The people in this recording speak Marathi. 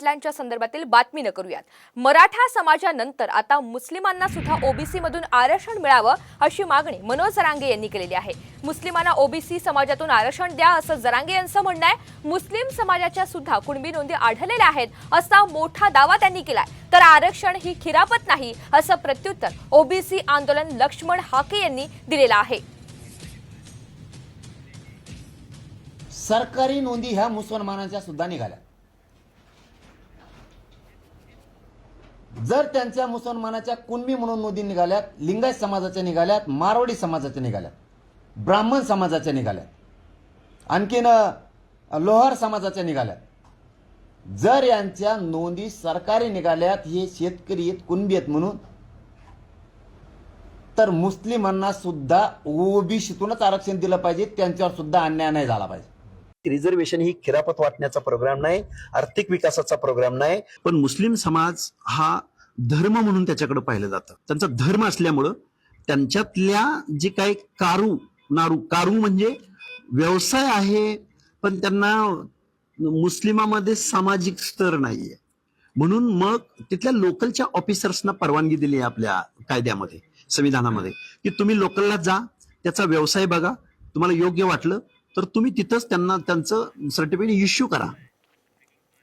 पाटलांच्या संदर्भातील बातमी करूयात। मराठा समाजानंतर आता मुस्लिमांना सुद्धा ओबीसी मधून आरक्षण मिळावं अशी मागणी मनोज जरांगे यांनी केलेली आहे। मुस्लिमांना ओबीसी समाजातून आरक्षण द्या असं जरांगे यांचं म्हणणं आहे। मुस्लिम समाजाच्या सुद्धा कुणबी नोंदी आढळलेल्या आहेत असा मोठा दावा त्यांनी केलाय। तर आरक्षण ही खिरापत नाही असं प्रत्युत्तर ओबीसी आंदोलन लक्ष्मण हाके यांनी दिलेलं आहे। सरकारी नोंदी ह्या मुसलमानांच्या सुद्धा निघाल्या। जर त्यांच्या मुसलमानाच्या कुणबी म्हणून नोंदी निघाल्यात, लिंगायत समाजाच्या निघाल्यात, मारवाडी समाजाच्या निघाल्यात, ब्राह्मण समाजाच्या निघाल्यात, आणखीन लोहार समाजाच्या निघाल्यात, जर यांच्या नोंदी सरकारी निघाल्यात, हे शेतकरी आहेत, कुणबी आहेत म्हणून, तर मुस्लिमांना सुद्धा ओबीसीतूनच आरक्षण दिलं पाहिजे, त्यांच्यावर सुद्धा अन्याय नाही झाला पाहिजे। रिझर्वेशन ही खिरापत वाटण्याचा प्रोग्राम नाही, आर्थिक विकासाचा प्रोग्राम नाही, पण मुस्लिम समाज हा धर्म म्हणून त्याच्याकडे पाहिलं जातं। त्यांचा धर्म असल्यामुळं त्यांच्यातल्या जे काही कारू म्हणजे व्यवसाय आहे, पण त्यांना मुस्लिमामध्ये सामाजिक स्तर नाहीये, म्हणून मग तिथल्या लोकलच्या ऑफिसर्सना परवानगी दिली आहे आपल्या कायद्यामध्ये, संविधानामध्ये, की तुम्ही लोकलला जा, त्याचा व्यवसाय बघा, तुम्हाला योग्य वाटलं तर तुम्ही तिथंच त्यांना त्यांचं सर्टिफिकेट इश्यू करा।